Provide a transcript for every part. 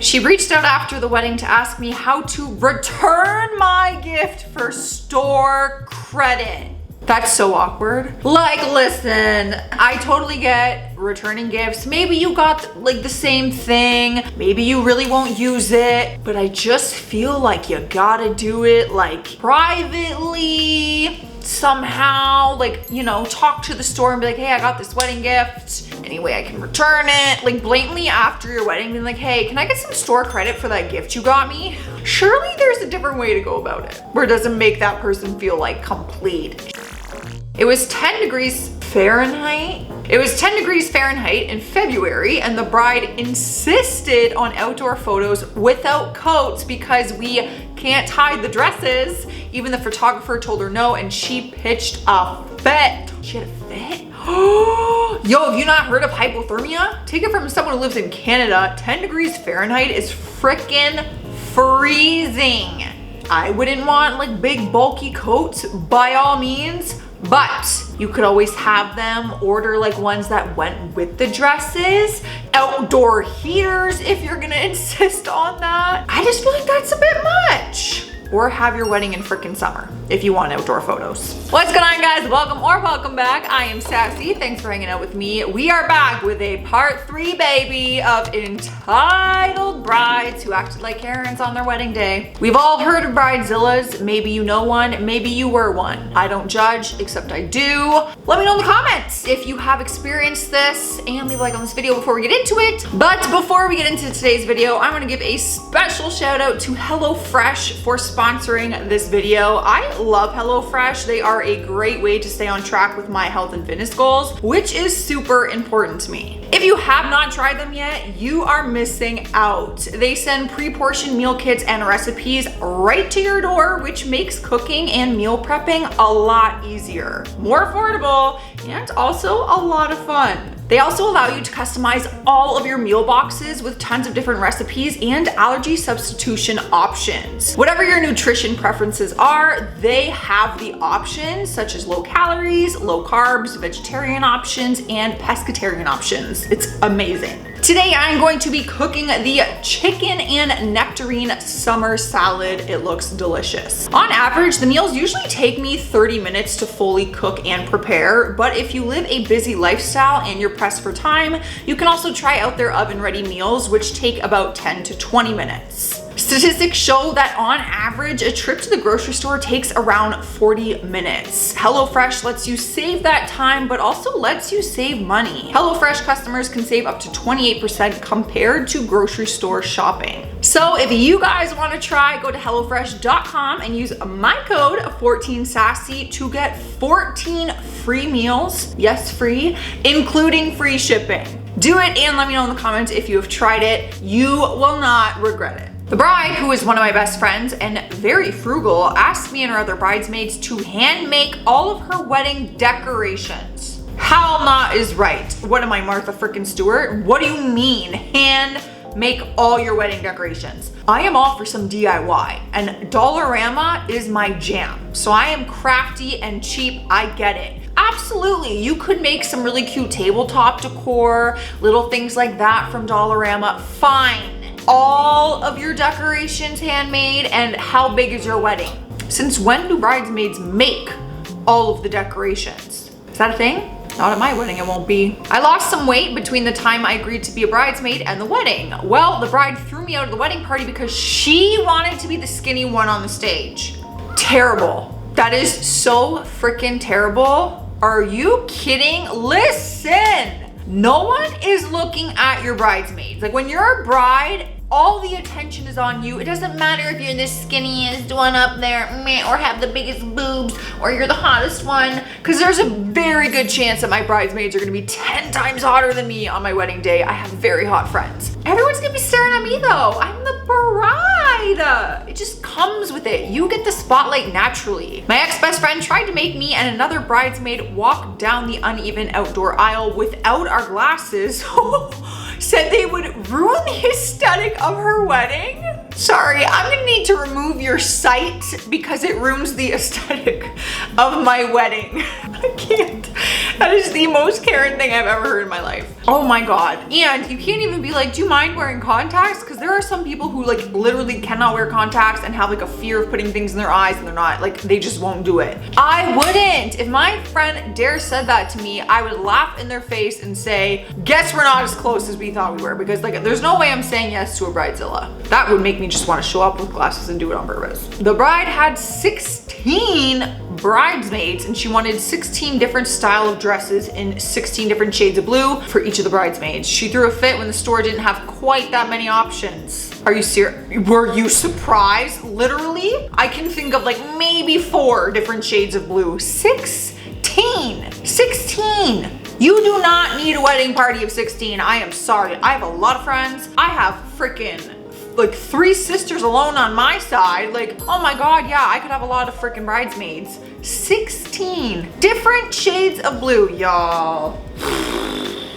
She reached out after the wedding to ask me how to return my gift for store credit. That's so awkward. Like, listen, I totally get returning gifts. Maybe you got like the same thing. Maybe you really won't use it, but I just feel like you gotta do it like privately somehow, like, you know, talk to the store and be like, hey, I got this wedding gift. Anyway, I can return it. Like blatantly after your wedding, being like, hey, can I get some store credit for that gift you got me? Surely there's a different way to go about it where it doesn't make that person feel like complete. It was 10 degrees Fahrenheit. It was 10 degrees Fahrenheit in February, and the bride insisted on outdoor photos without coats because we can't hide the dresses. Even the photographer told her no, and she pitched a fit. She had a fit? Yo, have you not heard of hypothermia? Take it from someone who lives in Canada. 10 degrees Fahrenheit is frickin' freezing. I wouldn't want like big bulky coats by all means, but you could always have them order like ones that went with the dresses, outdoor heaters if you're gonna insist on that. I just feel like that's a bit much. Or have your wedding in frickin' summer if you want outdoor photos. What's going on, guys? Welcome back. I am Sassy. Thanks for hanging out with me. We are back with a part 3, baby, of entitled brides who acted like Karens on their wedding day. We've all heard of bridezillas. Maybe you know one, maybe you were one. I don't judge, except I do. Let me know in the comments if you have experienced this, and leave a like on this video before we get into it. But before we get into today's video, I'm gonna give a special shout out to HelloFresh for sponsoring this video. I love HelloFresh. They are a great way to stay on track with my health and fitness goals, which is super important to me. If you have not tried them yet, you are missing out. They send pre-portioned meal kits and recipes right to your door, which makes cooking and meal prepping a lot easier, more affordable, and also a lot of fun. They also allow you to customize all of your meal boxes with tons of different recipes and allergy substitution options. Whatever your nutrition preferences are, they have the options such as low calories, low carbs, vegetarian options, and pescatarian options. It's amazing. Today, I'm going to be cooking the chicken and nectarine summer salad. It looks delicious. On average, the meals usually take me 30 minutes to fully cook and prepare, but if you live a busy lifestyle and you're pressed for time, you can also try out their oven-ready meals, which take about 10 to 20 minutes. Statistics show that on average, a trip to the grocery store takes around 40 minutes. HelloFresh lets you save that time, but also lets you save money. HelloFresh customers can save up to 28% compared to grocery store shopping. So if you guys want to try, go to HelloFresh.com and use my code 14SASSY to get 14 free meals, yes, free, including free shipping. Do it and let me know in the comments if you have tried it. You will not regret it. The bride, who is one of my best friends and very frugal, asked me and her other bridesmaids to hand make all of her wedding decorations. How not is right. What am I, Martha frickin' Stewart? What do you mean, hand make all your wedding decorations? I am all for some DIY, and Dollarama is my jam. So I am crafty and cheap, I get it. Absolutely, you could make some really cute tabletop decor, little things like that from Dollarama, fine. All of your decorations handmade, and how big is your wedding? Since when do bridesmaids make all of the decorations? Is that a thing? Not at my wedding, it won't be. I lost some weight between the time I agreed to be a bridesmaid and the wedding. Well, the bride threw me out of the wedding party because she wanted to be the skinny one on the stage. Terrible. That is so freaking terrible. Are you kidding? Listen. No one is looking at your bridesmaids. Like when you're a bride, all the attention is on you. It doesn't matter if you're the skinniest one up there or have the biggest boobs or you're the hottest one, because there's a very good chance that my bridesmaids are gonna be 10 times hotter than me on my wedding day. I have very hot friends. Everyone's gonna be staring at me though. I'm the bride. It just comes with it. You get the spotlight naturally. My ex-best friend tried to make me and another bridesmaid walk down the uneven outdoor aisle without our glasses. Said they would ruin the aesthetic of her wedding. Sorry, I'm gonna need to remove your site because it ruins the aesthetic of my wedding. I can't. That is the most Karen thing I've ever heard in my life. Oh my God. And you can't even be like, do you mind wearing contacts? Because there are some people who like literally cannot wear contacts and have like a fear of putting things in their eyes and they're not, like they just won't do it. I wouldn't. If my friend Dare said that to me, I would laugh in their face and say, guess we're not as close as we thought we were, because like there's no way I'm saying yes to a bridezilla. That would make me just want to show up with glasses and do it on purpose. The bride had 16 bridesmaids and she wanted 16 different style of dresses in 16 different shades of blue for each of the bridesmaids. She threw a fit when the store didn't have quite that many options. Are you serious? Were you surprised? Literally? I can think of like maybe 4 different shades of blue. 16. You do not need a wedding party of 16. I am sorry. I have a lot of friends. I have freaking like 3 sisters alone on my side. Like, oh my God, yeah, I could have a lot of freaking bridesmaids. 16 different shades of blue, y'all.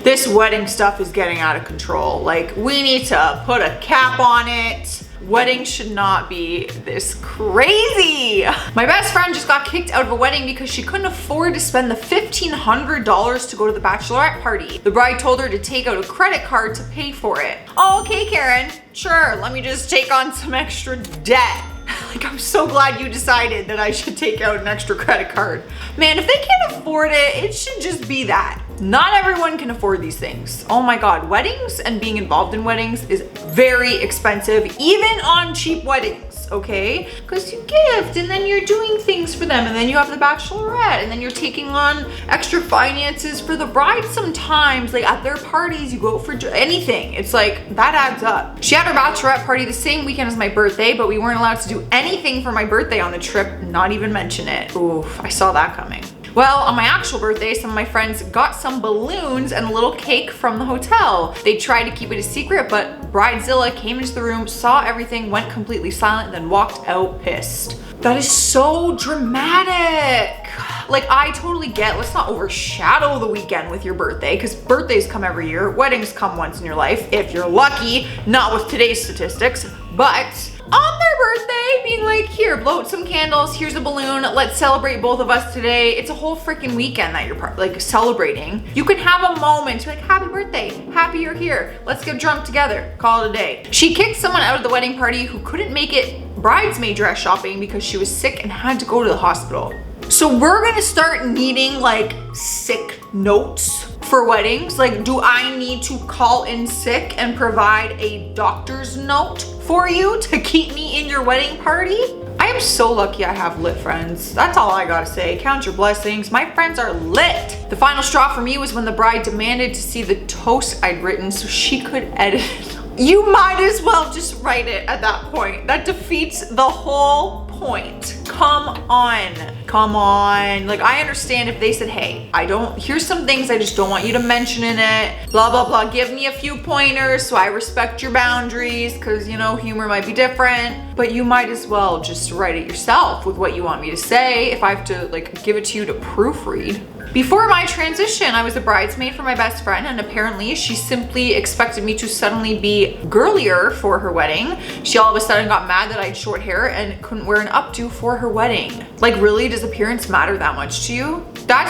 This wedding stuff is getting out of control. Like, we need to put a cap on it. Weddings should not be this crazy. My best friend just got kicked out of a wedding because she couldn't afford to spend the $1,500 to go to the bachelorette party. The bride told her to take out a credit card to pay for it. Oh, okay, Karen, sure, let me just take on some extra debt. Like, I'm so glad you decided that I should take out an extra credit card. Man, if they can't afford it, it should just be that. Not everyone can afford these things. Oh my God, weddings and being involved in weddings is very expensive, even on cheap weddings, okay? Because you gift and then you're doing things for them and then you have the bachelorette and then you're taking on extra finances for the bride sometimes. Like at their parties, you go for anything. It's like, that adds up. She had her bachelorette party the same weekend as my birthday, but we weren't allowed to do anything for my birthday on the trip, not even mention it. Oof, I saw that coming. Well, on my actual birthday, some of my friends got some balloons and a little cake from the hotel. They tried to keep it a secret, but bridezilla came into the room, saw everything, went completely silent, and then walked out pissed. That is so dramatic. Like, I totally get, let's not overshadow the weekend with your birthday, because birthdays come every year, weddings come once in your life, if you're lucky, not with today's statistics, but on their birthday, being like, here, blow out some candles, here's a balloon, let's celebrate both of us today. It's a whole freaking weekend that you're like celebrating. You can have a moment to be like, happy birthday, happy you're here, let's get drunk together, call it a day. She kicked someone out of the wedding party who couldn't make it bridesmaid dress shopping because she was sick and had to go to the hospital. So we're gonna start needing like sick notes for weddings. Like, do I need to call in sick and provide a doctor's note for you to keep me in your wedding party? I am so lucky I have lit friends. That's all I gotta say. Count your blessings. My friends are lit. The final straw for me was when the bride demanded to see the toast I'd written so she could edit it. You might as well just write it at that point. That defeats the whole point. Come on. Come on. Like, I understand if they said, hey, here's some things I just don't want you to mention in it. Blah, blah, blah. Give me a few pointers so I respect your boundaries, because, you know, humor might be different. But you might as well just write it yourself with what you want me to say if I have to, like, give it to you to proofread. Before my transition, I was a bridesmaid for my best friend, and apparently she simply expected me to suddenly be girlier for her wedding. She all of a sudden got mad that I had short hair and couldn't wear an updo for her wedding. Like, really, does appearance matter that much to you? That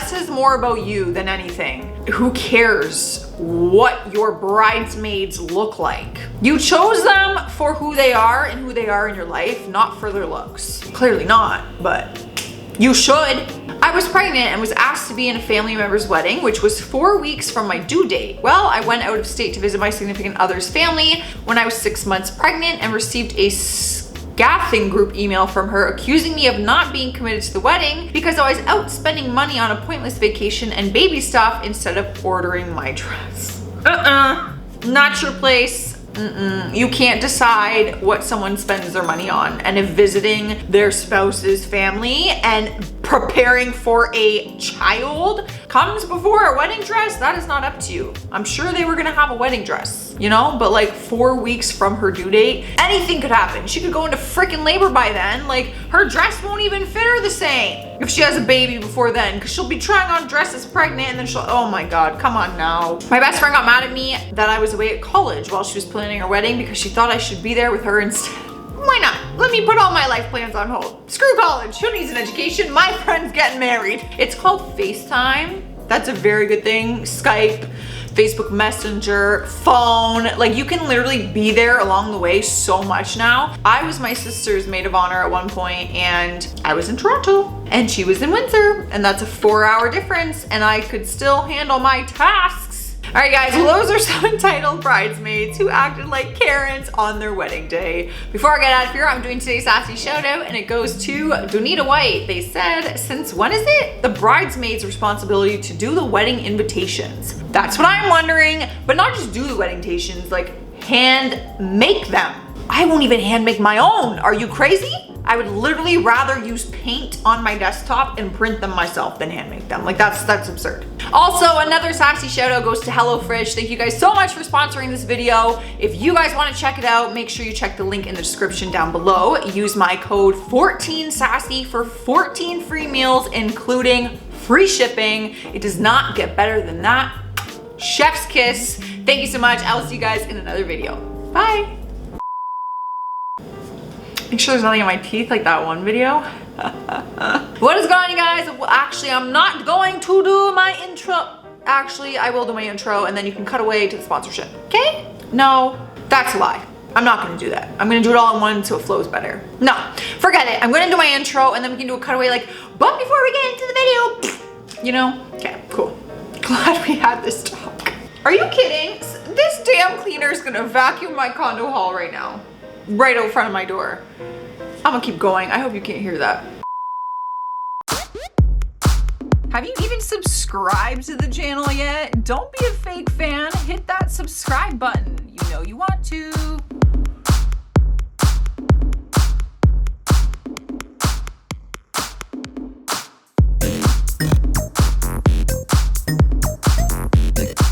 says more about you than anything. Who cares what your bridesmaids look like? You chose them for who they are and who they are in your life, not for their looks. Clearly not, but you should. I was pregnant and was asked to be in a family member's wedding, which was 4 weeks from my due date. Well, I went out of state to visit my significant other's family when I was 6 months pregnant and received a scathing group email from her accusing me of not being committed to the wedding because I was out spending money on a pointless vacation and baby stuff instead of ordering my dress. Not your place. You can't decide what someone spends their money on. And if visiting their spouse's family and preparing for a child comes before a wedding dress, that is not up to you. I'm sure they were gonna have a wedding dress, you know, but like 4 weeks from her due date, anything could happen. She could go into freaking labor by then. Like, her dress won't even fit her the same if she has a baby before then, because she'll be trying on dresses pregnant and then oh my God, come on now. My best friend got mad at me that I was away at college while she was planning her wedding because she thought I should be there with her instead. Why not? let me put all my life plans on hold. Screw college, who needs an education? My friend's getting married. It's called FaceTime. That's a very good thing. Skype, Facebook Messenger, phone. Like you can literally be there along the way so much now. I was my sister's maid of honor at one point and I was in Toronto and she was in Windsor, and that's a 4-hour difference, and I could still handle my tasks. All right guys, well those are some entitled bridesmaids who acted like Karens on their wedding day. Before I get out of here, I'm doing today's Sassy shout out, and it goes to Donita White. They said, since when is it the bridesmaid's responsibility to do the wedding invitations? That's what I'm wondering, but not just do the wedding invitations, like hand make them. I won't even hand make my own. Are you crazy? I would literally rather use paint on my desktop and print them myself than hand make them. Like that's absurd. Also, another Sassy shout out goes to HelloFresh. Thank you guys so much for sponsoring this video. If you guys want to check it out, make sure you check the link in the description down below. Use my code 14SASSY for 14 free meals, including free shipping. It does not get better than that. Chef's kiss. Thank you so much. I'll see you guys in another video. Bye. Make sure there's nothing in my teeth like that one video. What is going on, you guys? Well, actually, I'm not going to do my intro. Actually, I will do my intro and then you can cut away to the sponsorship. Okay? No, that's a lie. I'm not gonna do that. I'm gonna do it all in one so it flows better. No, forget it. I'm gonna do my intro and then we can do a cutaway like, but before we get into the video, you know? Okay, cool. Glad we had this talk. Are you kidding? This damn cleaner is gonna vacuum my condo hall right now. Right out front of my door. I'm gonna keep going. I hope you can't hear that. Have you even subscribed to the channel yet? Don't be a fake fan. Hit that subscribe button. You know you want to.